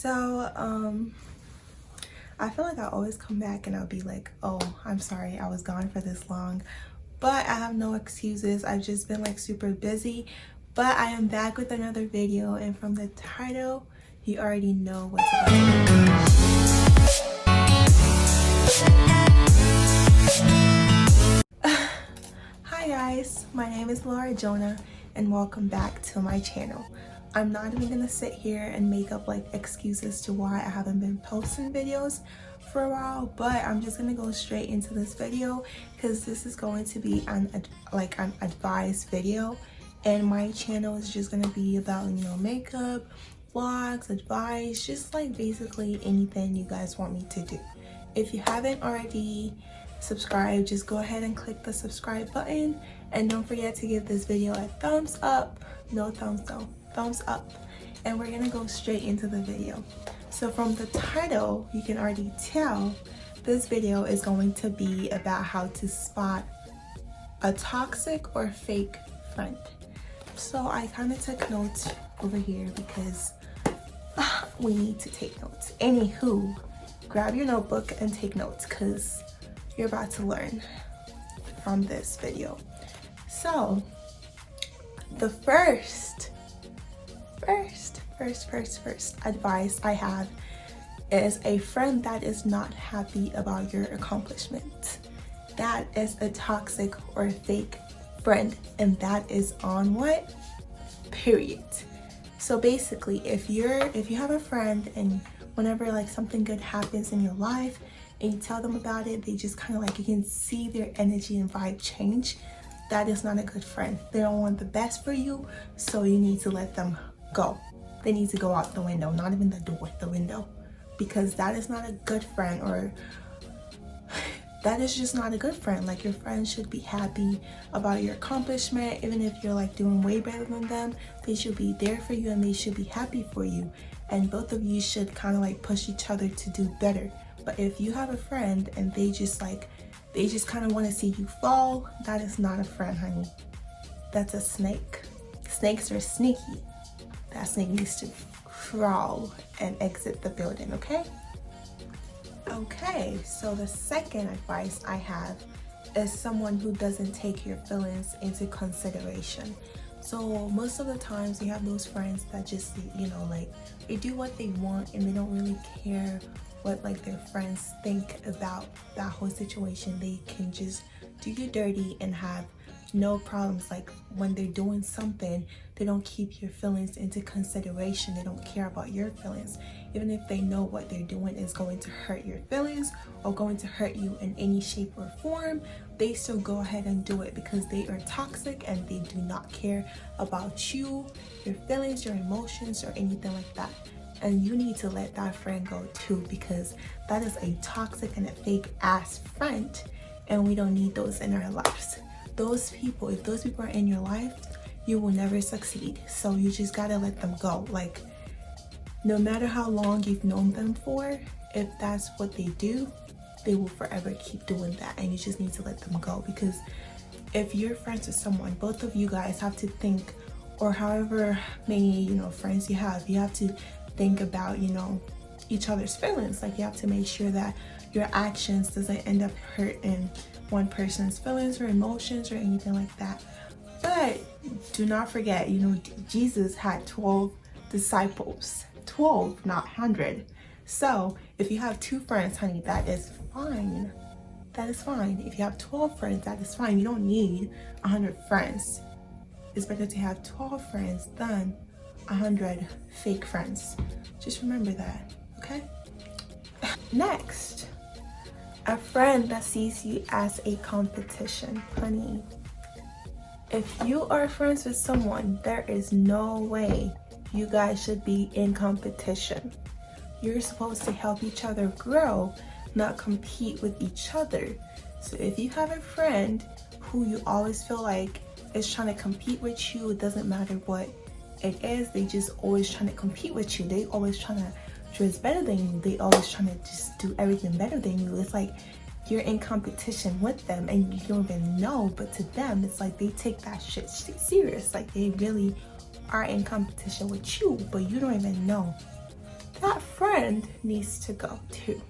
So I feel like I always come back and I'll be like, oh, I'm sorry I was gone for this long, but I have no excuses. I've just been like super busy, but I am back with another video, and from the title you already know what's about to happen. Hi guys, my name is laurajonahh and welcome back to my channel. I'm not even gonna sit here and make up like excuses to why I haven't been posting videos for a while, but I'm just gonna go straight into this video because this is going to be an advice video, and my channel is just gonna be about, you know, makeup, vlogs, advice, just like basically anything you guys want me to do. If you haven't already subscribed, just go ahead and click the subscribe button, and don't forget to give this video a thumbs up. No thumbs down, thumbs up. And we're gonna go straight into the video. So from the title you can already tell this video is going to be about how to spot a toxic or fake friend. So I kind of took notes over here because we need to take notes. Anywho, grab your notebook and take notes because you're about to learn from this video. So the first advice I have is a friend that is not happy about your accomplishments. That is a toxic or fake friend, and that is on what? Period. So basically, if you have a friend and whenever like something good happens in your life and you tell them about it, they just kind of like, you can see their energy and vibe change. That is not a good friend. They don't want the best for you, so you need to let them go. They need to go out the window, not even the door, the window, because that is not a good friend, or that is just not a good friend. Like, your friend should be happy about your accomplishment. Even if you're like doing way better than them, they should be there for you and they should be happy for you, and both of you should kind of like push each other to do better. But if you have a friend and they just kind of want to see you fall, that is not a friend, honey. That's a snake. Snakes are sneaky. That snake needs to crawl and exit the building, okay? Okay, so the second advice I have is someone who doesn't take your feelings into consideration. So most of the times you have those friends that just, you know, like, they do what they want and they don't really care what like their friends think about that whole situation. They can just do you dirty and have no problems. Like, when they're doing something, they don't keep your feelings into consideration. They don't care about your feelings. Even if they know what they're doing is going to hurt your feelings or going to hurt you in any shape or form, they still go ahead and do it because they are toxic and they do not care about you, your feelings, your emotions, or anything like that. And you need to let that friend go too, because that is a toxic and a fake ass friend, and we don't need those in our lives. Those people, if those people are in your life, you will never succeed. So you just gotta let them go. Like, no matter how long you've known them for, if that's what they do, they will forever keep doing that, and you just need to let them go. Because if you're friends with someone, both of you guys have to think, or however many, you know, friends you have to think about, you know, each other's feelings. Like, you have to make sure that your actions doesn't end up hurting one person's feelings or emotions or anything like that. But do not forget, you know, Jesus had 12 disciples. 12, not 100. So if you have 2 friends, honey, that is fine. That is fine. If you have 12 friends, that is fine. You don't need 100 friends. It's better to have 12 friends than 100 fake friends. Just remember that, okay? Next, a friend that sees you as a competition. Honey, if you are friends with someone, there is no way you guys should be in competition. You're supposed to help each other grow, not compete with each other. So if you have a friend who you always feel like is trying to compete with you, it doesn't matter what it is, they just always trying to compete with you. They always trying to dress better than you. They always trying to just do everything better than you. It's like you're in competition with them and you don't even know, but to them it's like they take that shit serious. Like, they really are in competition with you, but you don't even know. That friend friend needs to go too,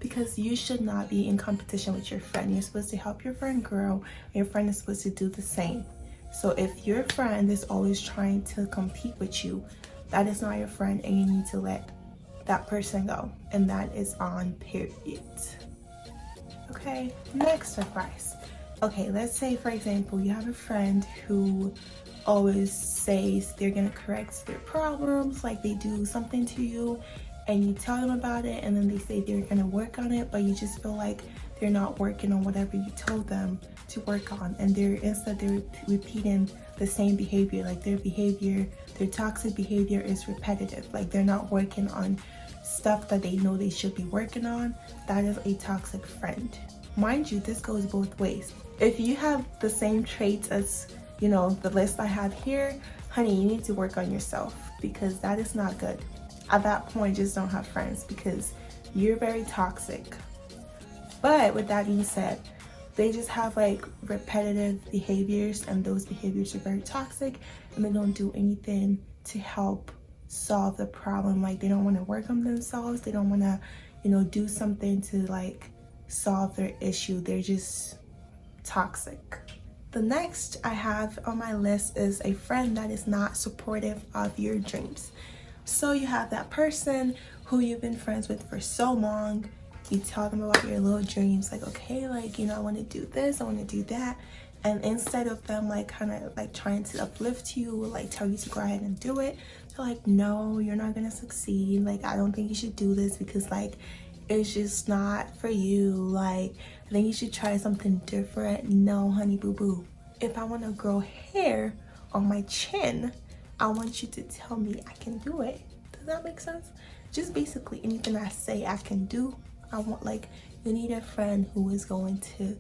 because you should not be in competition with your friend. You're supposed to help your friend grow, and your friend is supposed to do the same. So if your friend is always trying to compete with you, that is not your friend, and you need to let that person go, and that is on period. Okay, next advice. Okay, let's say for example you have a friend who always says they're gonna correct their problems, like they do something to you and you tell them about it, and then they say they're gonna work on it, but you just feel like they're not working on whatever you told them to work on, and they're repeating the same behavior. Like their toxic behavior is repetitive, like they're not working on stuff that they know they should be working on. That is a toxic friend. Mind you, this goes both ways. If you have the same traits as, you know, the list I have here, honey, you need to work on yourself, because that is not good. At that point, just don't have friends, because you're very toxic. But with that being said, they just have like repetitive behaviors, and those behaviors are very toxic, and they don't do anything to help solve the problem. Like they don't want to work on themselves, they don't want to, you know, do something to like solve their issue. They're just toxic. The next I have on my list is a friend that is not supportive of your dreams. So you have that person who you've been friends with for so long. You tell them about your little dreams, like, okay, like, you know, I want to do this, I want to do that, and instead of them like kind of like trying to uplift you, like tell you to go ahead and do it, they're like, no, you're not gonna succeed, like I don't think you should do this because like it's just not for you, like I think you should try something different. No, honey boo boo, if I want to grow hair on my chin, I want you to tell me I can do it. Does that make sense? Just basically anything I say I can do, I want, like, you need a friend who is going to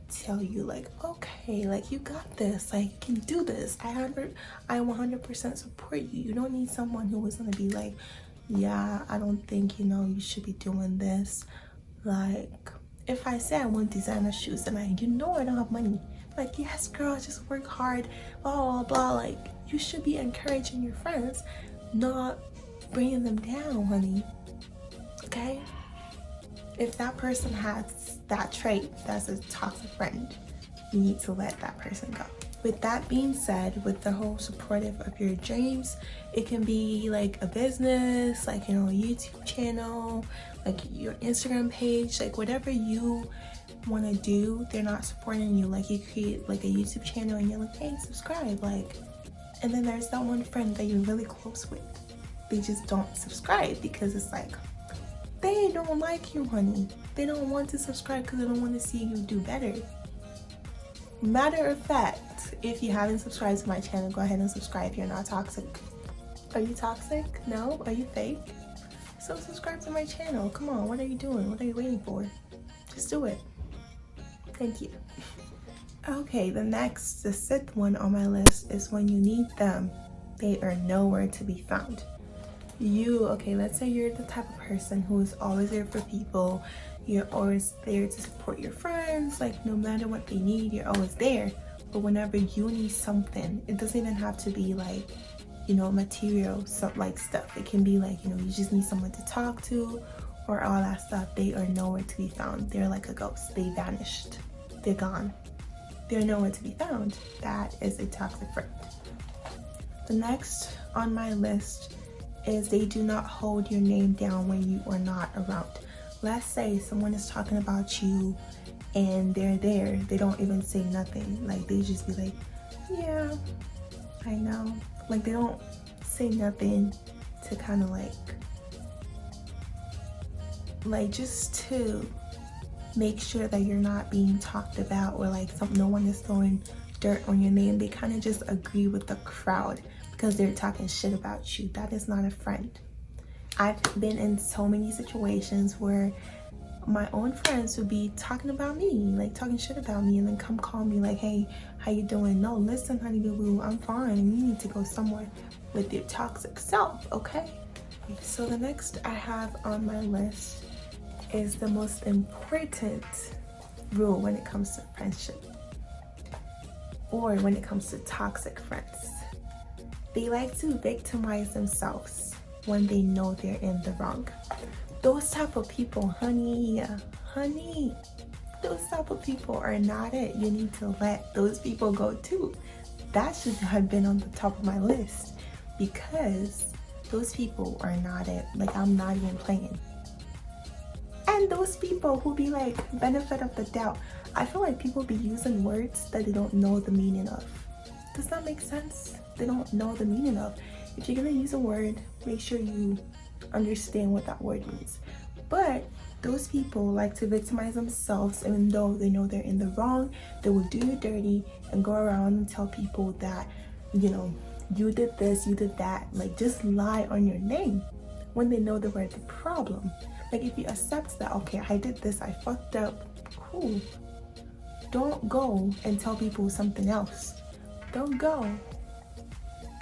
tell you like, okay, like you got this, like you can do this. I 100% support you. You don't need someone who is gonna be like, yeah, I don't think, you know, you should be doing this. Like if I say I want designer shoes and I don't have money, like, yes girl, just work hard, blah blah blah. Like you should be encouraging your friends, not bringing them down, honey. Okay, if that person has that trait, that's a toxic friend. You need to let that person go. With that being said, with the whole supportive of your dreams, it can be like a business, like, you know, a YouTube channel, like your Instagram page, like whatever you want to do, they're not supporting you. Like you create like a YouTube channel and you're like, hey, subscribe, like, and then there's that one friend that you're really close with, they just don't subscribe because it's like, they don't like you, honey. They don't want to subscribe because they don't want to see you do better. Matter of fact, if you haven't subscribed to my channel, go ahead and subscribe. You're not toxic. Are you toxic? No? Are you fake? So subscribe to my channel. Come on, what are you doing? What are you waiting for? Just do it. Thank you. Okay, the sixth one on my list is when you need them, they are nowhere to be found. Okay, let's say you're the type of person who is always there for people. You're always there to support your friends, like no matter what they need, you're always there. But whenever you need something, it doesn't even have to be like, you know, material, stuff. It can be like, you know, you just need someone to talk to or all that stuff. They are nowhere to be found. They're like a ghost. They vanished. They're gone. They're nowhere to be found. That is a toxic friend. The next on my list is they do not hold your name down when you are not around. Let's say someone is talking about you and they're there, they don't even say nothing. Like they just be like, yeah, I know. Like they don't say nothing to kind of like just to make sure that you're not being talked about, or like no one is throwing dirt on your name. They kind of just agree with the crowd because they're talking shit about you. That is not a friend. I've been in so many situations where my own friends would be talking about me, like talking shit about me, and then come call me like, hey, how you doing? No, listen, honey boo boo, I'm fine, and you need to go somewhere with your toxic self, okay? So the next I have on my list is the most important rule when it comes to friendship, or when it comes to toxic friends. They like to victimize themselves. when they know they're in the wrong. Those type of people, honey, those type of people are not it. You need to let those people go too. That should have been on the top of my list, because those people are not it. Like, I'm not even playing. And those people who be like, benefit of the doubt, I feel like people be using words that they don't know the meaning of. Does that make sense? They don't know the meaning of. If you're gonna use a word, make sure you understand what that word means. But those people like to victimize themselves, even though they know they're in the wrong. They will do you dirty and go around and tell people that, you know, you did this, you did that. Like, just lie on your name when they know they were the problem. Like, if you accept that, okay, I did this, I fucked up, cool. Don't go and tell people something else. Don't go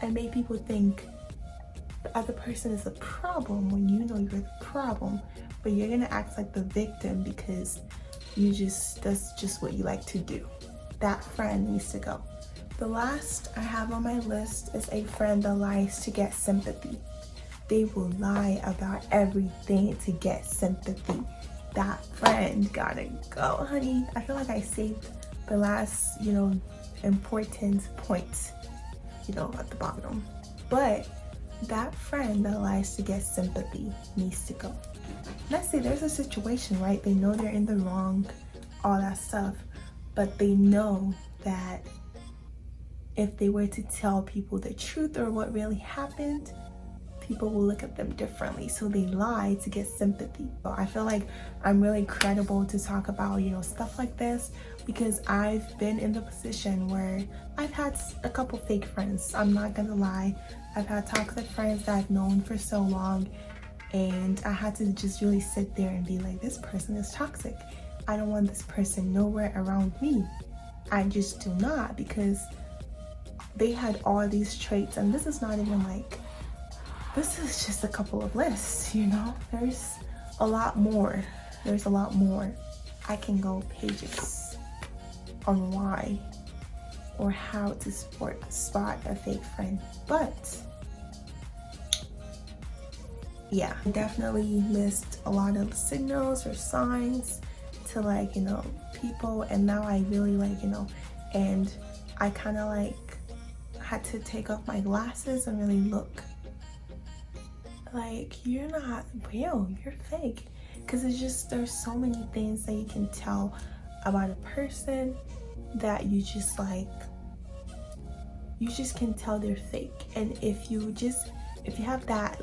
and make people think the other person is a problem when you know you're the problem, but you're gonna act like the victim because that's just what you like to do. That friend needs to go. The last I have on my list is a friend that lies to get sympathy. They will lie about everything to get sympathy. That friend gotta go, honey. I feel like I saved the last, important point, at the bottom. But that friend that lies to get sympathy needs to go. Let's say there's a situation, right? They know they're in the wrong, all that stuff, but they know that if they were to tell people the truth or what really happened, people will look at them differently. So they lie to get sympathy. So I feel like I'm really credible to talk about, stuff like this, because I've been in the position where I've had a couple fake friends. I'm not gonna lie. I've had toxic friends that I've known for so long, and I had to just really sit there and be like, this person is toxic. I don't want this person nowhere around me. I just do not, because they had all these traits, and this is not even like, this is just a couple of lists, There's a lot more. There's a lot more. I can go pages on why or how to spot a fake friend. But yeah, I definitely missed a lot of signals or signs to people, and now I really and I kind of had to take off my glasses and really look. Like, you're not real, you're fake. Because it's just, there's so many things that you can tell about a person that you just can tell they're fake. And if you have that,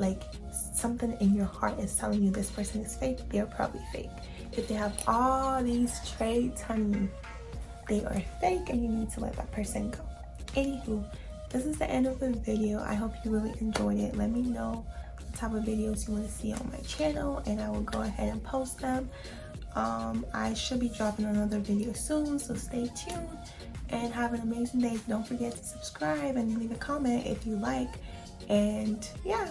something in your heart is telling you this person is fake, they're probably fake. If they have all these traits, honey, they are fake, and you need to let that person go. Anywho, this is the end of the video. I hope you really enjoyed it. Let me know what type of videos you want to see on my channel, and I will go ahead and post them. I should be dropping another video soon, so stay tuned and have an amazing day. Don't forget to subscribe and leave a comment if you like. And yeah,